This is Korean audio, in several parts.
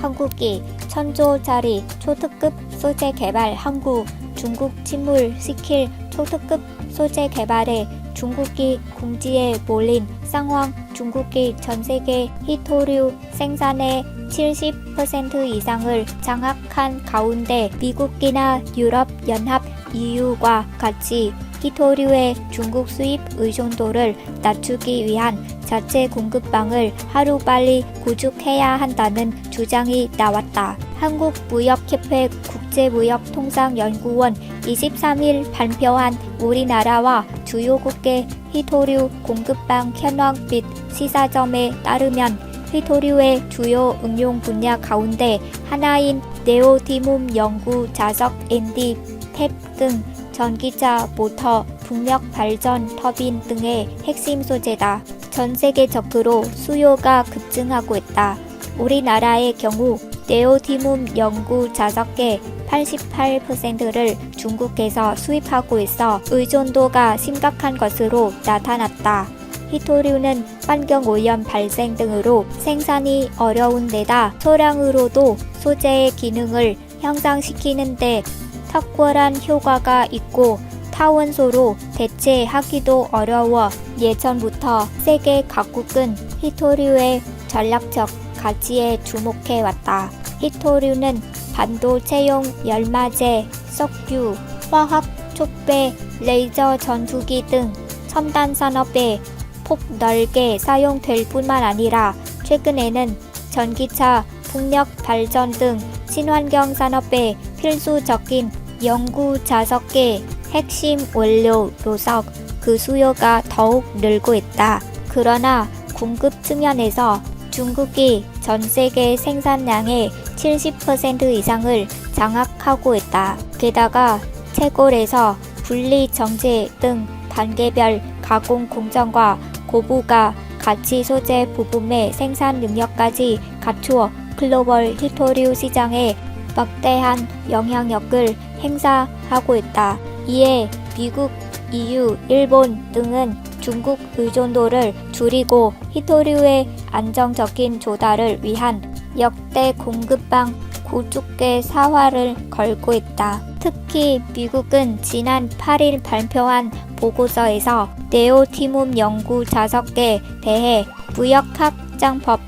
한국이 천조짜리 초특급 소재 개발 항구 중국 침몰 시킬 초특급 소재 개발에 중국이 궁지에 몰린 상황. 중국이 전세계 히토류 생산의 70% 이상을 장악한 가운데 미국이나 유럽연합 EU과 같이 히토류의 중국 수입 의존도를 낮추기 위한 자체 공급망을 하루빨리 구축해야 한다는 주장이 나왔다. 한국무역협회 국제무역통상연구원 23일 발표한 우리나라와 주요국의 히토류 공급망 현황 및 시사점에 따르면 히토류의 주요 응용 분야 가운데 하나인 네오디뒻 연구 자석 ND, 탭 등 전기차, 모터, 풍력 발전 터빈 등의 핵심 소재다. 전 세계적으로 수요가 급증하고 있다. 우리나라의 경우 네오디뒻 연구 자석의 88%를 중국에서 수입하고 있어 의존도가 심각한 것으로 나타났다. 히토류는 환경오염 발생 등으로 생산이 어려운 데다 소량으로도 소재의 기능을 향상시키는데 탁월한 효과가 있고 타원소로 대체하기도 어려워 예전부터 세계 각국은 히토류의 전략적 가치에 주목해왔다. 히토류는 반도체용 열마제, 석유, 화학 촉배, 레이저 전투기 등 첨단 산업에 폭넓게 사용될 뿐만 아니라 최근에는 전기차, 풍력 발전 등 친환경 산업에 필수적인 연구 자석의 핵심 원료로서 그 수요가 더욱 늘고 있다. 그러나 공급 측면에서 중국이 전 세계 생산량의 70% 이상을 장악하고 있다. 게다가 채굴에서 분리 정제 등 단계별 가공 공정과 고부가 가치 소재 부품의 생산 능력까지 갖추어 글로벌 히토류 시장에 막대한 영향력을 행사하고 있다. 이에 미국, EU, 일본 등은 중국 의존도를 줄이고 히토류의 안정적인 조달을 위한 역대 공급망 구축에 사활을 걸고 있다. 특히 미국은 지난 8일 발표한 보고서에서 네오디뒻 연구 자석에 대해 무역확장법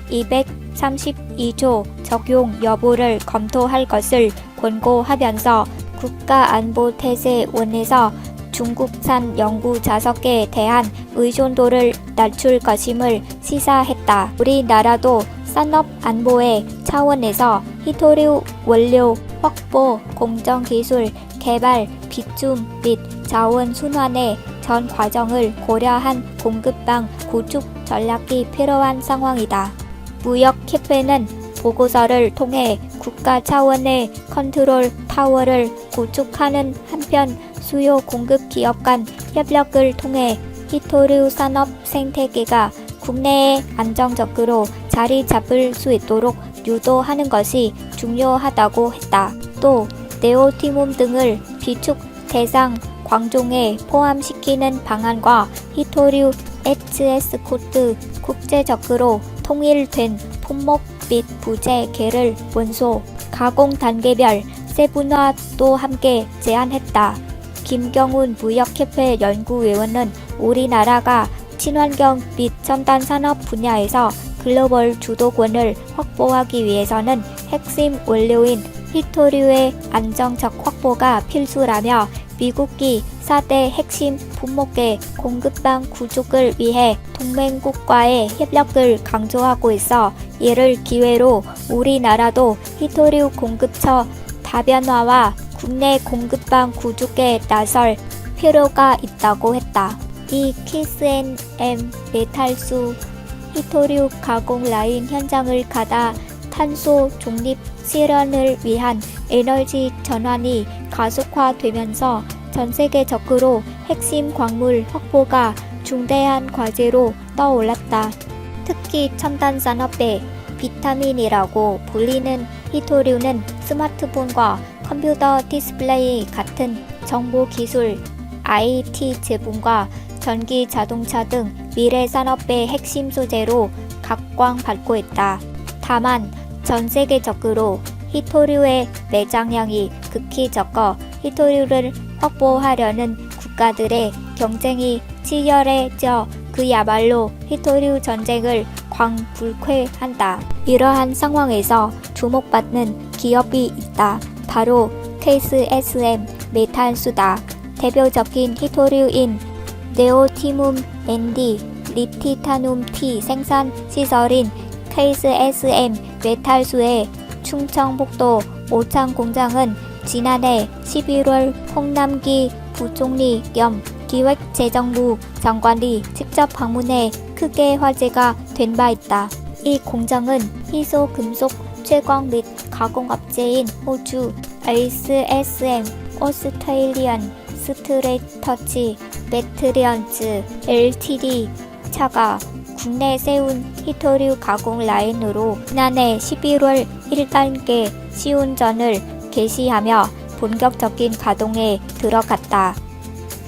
232조 적용 여부를 검토할 것을 권고하면서 국가안보태세원에서 중국산 연구 자석에 대한 의존도를 낮출 것임을 시사했다. 우리나라도 산업안보의 차원에서 히토류 원료 확보, 공정기술 개발, 비춤 및 자원 순환의 전 과정을 고려한 공급망 구축 전략이 필요한 상황이다. 무역협회는 보고서를 통해 국가 차원의 컨트롤 타워를 구축하는 한편 수요 공급 기업 간 협력을 통해 히토류 산업 생태계가 국내에 안정적으로 자리 잡을 수 있도록 유도하는 것이 중요하다고 했다. 또 네오디뒻 등을 비축 대상 광종에 포함시키는 방안과 히토류 HS 코드 국제적으로 통일된 품목 및 부재계를 원소, 가공 단계별 세분화도 함께 제안했다. 김경훈 무역협회 연구위원은 우리나라가 친환경 및 첨단 산업 분야에서 글로벌 주도권을 확보하기 위해서는 핵심 원료인 히토류의 안정적 확보가 필수라며 미국이 4대 핵심 품목의 공급망 구축을 위해 동맹국과의 협력을 강조하고 있어 이를 기회로 우리나라도 히토류 공급처 다변화와 국내 공급망 구축에 나설 필요가 있다고 했다. 이 키스앤엠 메탈수 히토류 가공 라인 현장을 가다 탄소 중립 실현을 위한 에너지 전환이 가속화되면서 전 세계적으로 핵심 광물 확보가 중대한 과제로 떠올랐다. 특히 첨단 산업의 비타민이라고 불리는 히토류는 스마트폰과 컴퓨터 디스플레이 같은 정보기술, IT 제품과 전기 자동차 등 미래 산업의 핵심 소재로 각광받고 있다. 다만 전 세계적으로 히토류의 매장량이 극히 적어 히토류를 확보하려는 국가들의 경쟁이 치열해져 그야말로 히토류 전쟁을 광불쾌한다. 이러한 상황에서 주목받는 기업이 있다. 바로 KSM 메탈수다. 대표적인 히토류인 네오티뒻 ND 리티타늄 T 생산 시설인 KSM 메탈수의 충청북도 오창 공장은 지난해 11월 홍남기 부총리 겸 기획재정부 장관이 직접 방문해 크게 화제가 된 바 있다. 이 공장은 희소 금속 채광 및 가공업체인 호주 ASSM 오스트레일리언 스트레이터치 매트리언즈 LTD 차가 국내 세운 히토류 가공 라인으로 지난해 11월 1단계 시운전을 개시하며 본격적인 가동에 들어갔다.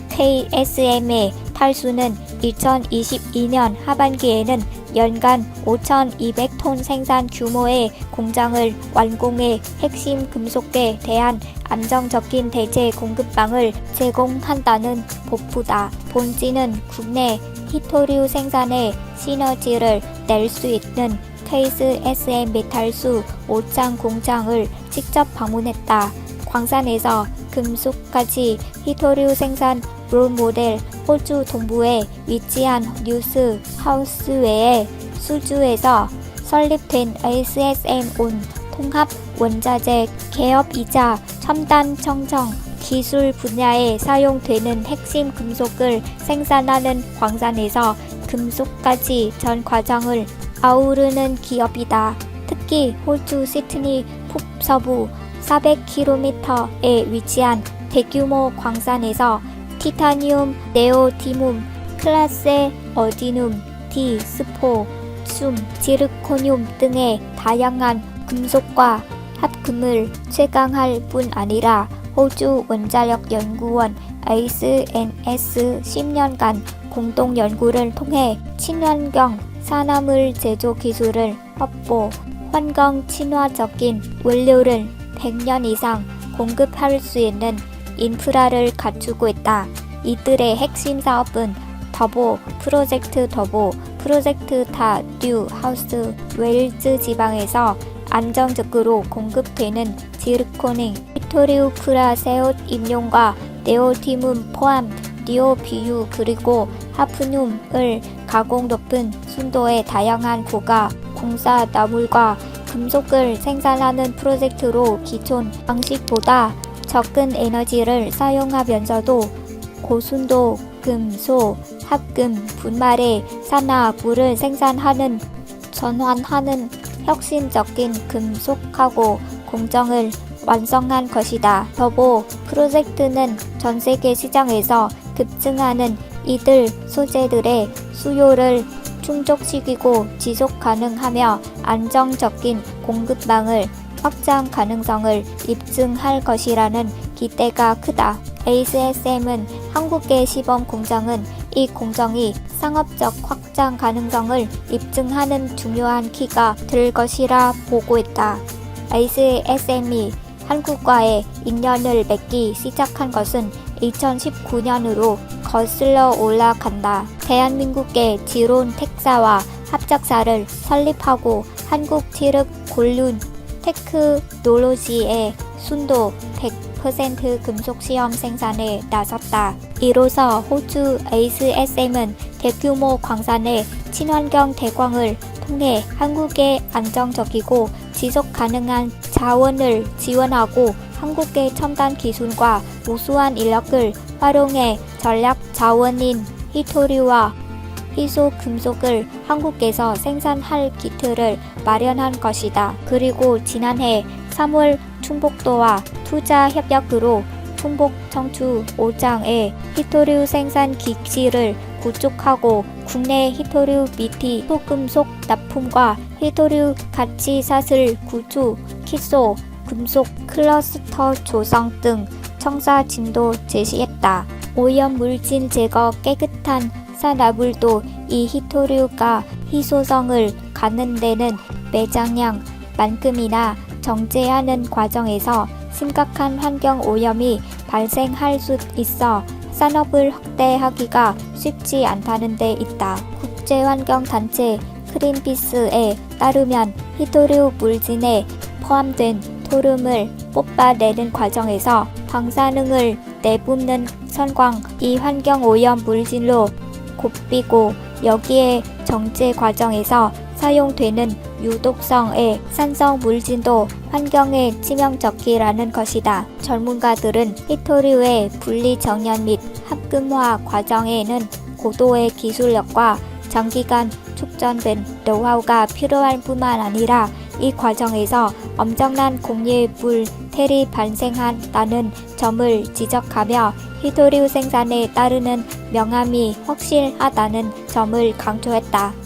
KSM의 탈수는 2022년 하반기에는 연간 5,200톤 생산 규모의 공장을 완공해 핵심 금속에 대한 안정적인 대체 공급망을 제공한다는 복부다. 본지는 국내 히토류 생산에 시너지를 낼 수 있는 KSM 메탈수 오창 공장을 직접 방문했다. 광산에서 금속까지 히토류 생산 롤모델 호주 동부에 위치한 뉴스 하우스 외에 수주에서 설립된 ASSM 온 통합 원자재 개업이자 첨단 청정 기술 분야에 사용되는 핵심 금속을 생산하는 광산에서 금속까지 전 과정을 아우르는 기업이다. 특히 호주 시드니 북서부 400km에 위치한 대규모 광산에서 티타늄, 네오티뒻, 클라세 어디눔, 디, 스포, 숨, 지르코늄 등의 다양한 금속과 합금을 채광할 뿐 아니라 호주 원자력 연구원 ASNS 10년간 공동 연구를 통해 친환경 산화물 제조 기술을 확보, 환경 친화적인 원료를 100년 이상 공급할 수 있는 인프라를 갖추고 있다. 이들의 핵심 사업은 더보, 프로젝트 다 뉴 하우스 웨일즈 지방에서 안정적으로 공급되는 지르코닌, 히토류 크라세옷 임용과 네오티뒻 포함 니오 비유 그리고 하프늄을 가공 높은 순도의 다양한 고가 공사 나물과 금속을 생산하는 프로젝트로 기존 방식보다 적은 에너지를 사용하면서도 고순도 금소, 합금, 분말의 산화 물을 생산하는 전환하는 혁신적인 금속하고 공정을 완성한 것이다. 더보 프로젝트는 전 세계 시장에서 급증하는 이들 소재들의 수요를 충족시키고 지속 가능하며 안정적인 공급망을 확장 가능성을 입증할 것이라는 기대가 크다. ASSM은 한국의 시범 공장은 이 공정이 상업적 확장 가능성을 입증하는 중요한 키가 될 것이라 보고 있다. ASSM이 한국과의 인연을 맺기 시작한 것은 2019년으로 거슬러 올라간다. 대한민국의 지론 택사와 합작사를 설립하고 한국 티륵 곤륜 테크놀로지의 순도 100% 금속 시험 생산에 나섰다. 이로써 호주 ASSM은 대규모 광산의 친환경 대광을 통해 한국의 안정적이고 지속 가능한 자원을 지원하고 한국의 첨단 기술과 우수한 인력을 활용해 전략 자원인 히토류와 희소 금속을 한국에서 생산할 기틀을 마련한 것이다. 그리고 지난해 3월 충북도와 투자 협약으로 충북 청주 오창에 히토류 생산 기지를 구축하고 국내 히토류 미티 소금속 납품과 히토류 가치사슬 구축, 키소, 금속 클러스터 조성 등 청사 진도 제시했다. 오염 물질 제거 깨끗한 산화물도 이 히토류가 희소성을 갖는 데는 매장량 만큼이나 정제하는 과정에서 심각한 환경 오염이 발생할 수 있어 산업을 확대하기가 쉽지 않다는 데 있다. 국제환경단체 그린피스에 따르면 히토류 물질에 포함된 토름을 뽑아내는 과정에서 방사능을 내뿜는 선광이 환경오염 물질로 꼽히고 여기에 정제 과정에서 사용되는 유독성의 산성 물질도 환경에 치명적이라는 것이다. 전문가들은 히토류의 분리 정연 및 합금화 과정에는 고도의 기술력과 장기간 축전된 노하우가 필요할 뿐만 아니라 이 과정에서 엄청난 공예물 텔이 발생한다는 점을 지적하며 히토류 생산에 따르는 명암이 확실하다는 점을 강조했다.